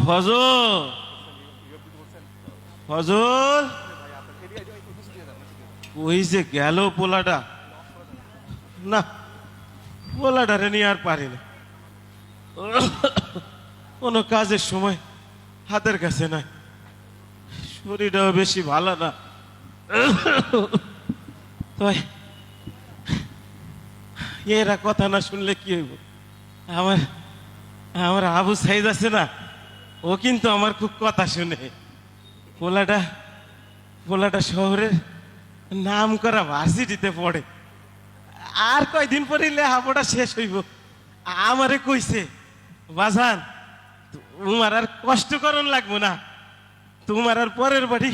ফজল, ফজল ওই যে গেল পোলাটা, না পোলাটারে নিয়ে আর পারি না, কোনো কাজের সময় হাতের কাছে নাই, শরীরটাও বেশি ভালো না। তাই এরা কথা না শুনলে কি হইব? আমার আমার আবু সাইদ আছে না, ও কিন্তু আমার খুব কথা শুনে। পোলাটা পোলাটা শহরের নাম করা ভার্সিটিতে পড়ে, আর কয়দিন পরে লেখাপড়া শেষ হইব। আমারে কইছে, বাজান তোমার আর কষ্ট করন লাগবো না, তোমার আর পরের বাড়ি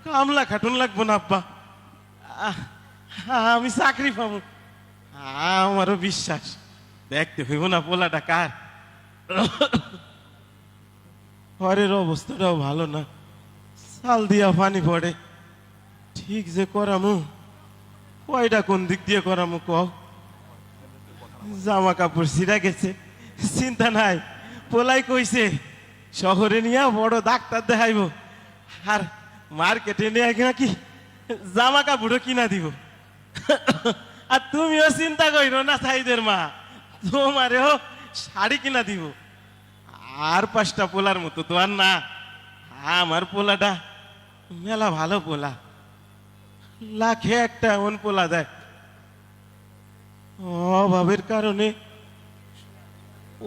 কামলা খাটুন লাগবো না আব্বা, আমি চাকরি পাবো। আমারও বিশ্বাস, দেখতে হইব না পোলাটা কার। ঘরের অবস্থাটাও ভালো না, চাল দিয়া পানি পড়ে, ঠিক যে করামু কয়টা কোন দিক দিয়ে করামু কও? জামা কাপড় ছিঁড়া গেছে, চিন্তা নাই, পোলাই কইছে শহরে নিয়ে বড় ডাক্তার দেখাইব, আর মার্কেটে নিয়ে নাকি জামা কাপড়ও কিনা দিব। আর তুমিও চিন্তা করিও না সাইদের মা, তোমারেও শাড়ি কিনা দিব। আর 5টা পোলার মতো তো আর না, আমার পোলাটা মেলা ভালো পোলা, লাখে একটা এমন পোলা দেয়। অভাবের কারণে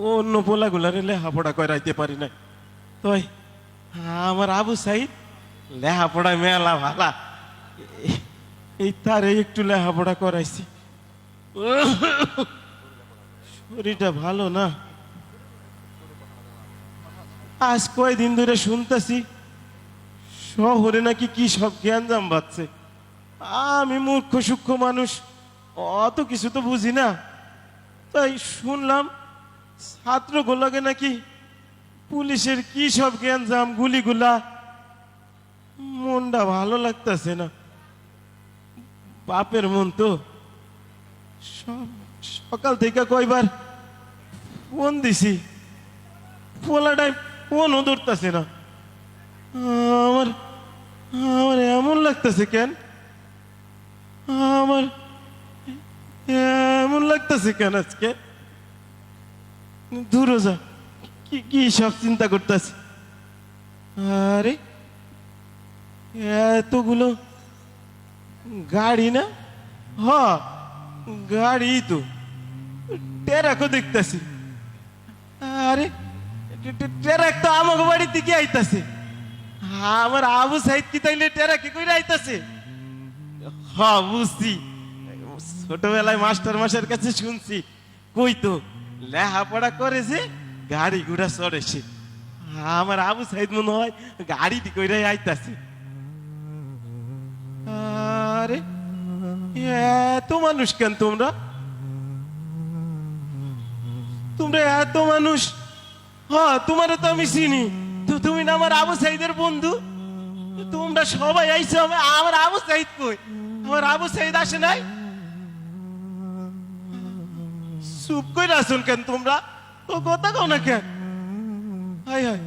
অন্য পোলাগুলারে লেখাপড়া করাইতে পারি না। তাই আমার আবু সাইদ লেখাপড়ায় মেলা ভালা, এই তারে একটু লেখাপড়া করাইছি। শরীরটা ভালো না, আজ কয়দিন ধরে শুনতেছি শহরে নাকি কি সব জ্ঞানজাম বাড়ছে। আমি মূর্খ সূক্ষ্ম মানুষ, অত কিছু তো বুঝি না, তাই শুনলাম ছাত্রগুলোকে নাকি পুলিশের কি সব জ্ঞানজাম, গুলিগুলা। মনটা ভালো লাগতেছে না, বাপের মন তো। সকাল থেকে কয়বার ফোন দিছি, পোলাটাই ফোনও ধরতেছে না। আমার আমার এমন লাগতেছে কেন, আমার এমন লাগতেছে কেন আজকে? দূরে যা, কি কি সব চিন্তা করতেছে। আরে এতগুলো গাড়ি না, হ গাড়ি তো, টেরাকও দেখতেছি। আরে টেরাক তো আমাকে বাড়ির দিকে আইতাছে, আমার আবু সাইদ কি তাইলে টেরাকে কইরা আইতাছে? হ্যাঁ বুঝছি, ছোটবেলায় মাস্টার মাসের কাছে শুনছি, কই তো লেখাপড়া করে যে গাড়ি ঘোড়া চড়েছে। আমার আবু সাইদ মনে হয় গাড়ি দি কইরাই আইতাছে। আরে এত মানুষ কেন তোমরা? তোমরা এত মানুষ? হ্যাঁ তোমারও তো আমি চিনি, তো তুমি না আমার আবু সাইদের বন্ধু? তোমরা সবাই আইছো, আমার আবু সাইদ কই? আমার আবু সাইদ আসে নাই? চুপ করে আসুন কেন তোমরা, তো কথা কও না কেন? হাই হাই,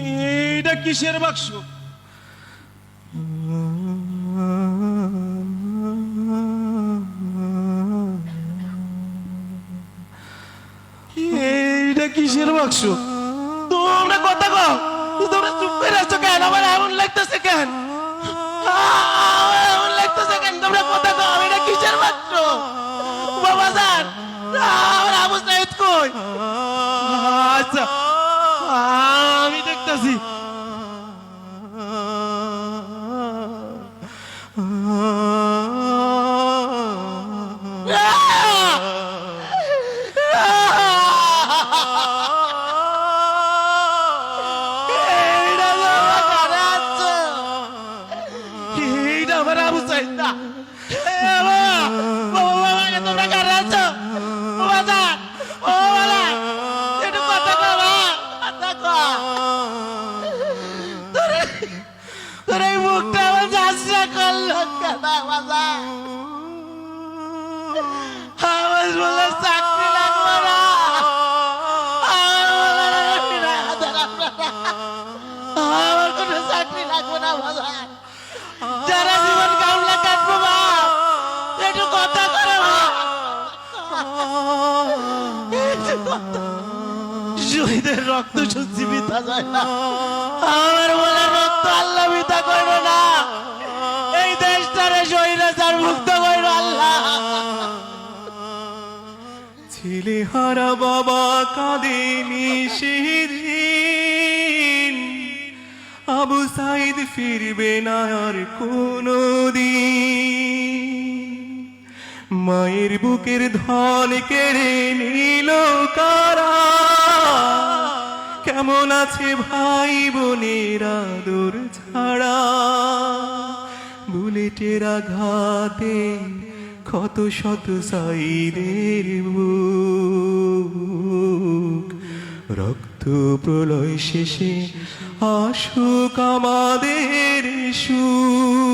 এইটা কিসের বাক্স? এইটা কিসের বাক্স? তোমরা কথা কও, তোমরা চুপ করে আছো কেন? আমার এমন লাগতেছে কেন, এমন লাগতেছে কেন? তোমরা কথা কও, এটা কিসের বাক্স? বাবা জান, আমার আবু সাইদ কই? আচ্ছা আমি দেখতেছি। লাগবে না বাজান, যারা জীবন কামলা কাটবো বাপ, একটু কথা করে বাপ। শহীদের রক্ত সত্যি বিতা যায় না, আমার বলে রক্ত আল্লাহ বিতা করবে না। এই দেশটারে স্বৈরাচার মুক্ত করবে আল্লাহ। ছেলে হারা বাবা কাঁদেনি সেদিন, আবু সাইদ ফিরবে না আর কোনো দিন। মায়ের বুকের ধন কেড়ে নিল কারা, কেমন আছে ভাই বোনের আদর ছাড়া। বুলেটের আঘাতে ক্ষত শত সাইদের বুক, রক্ত প্রলয় শেষে আসুক আমাদের সুখ।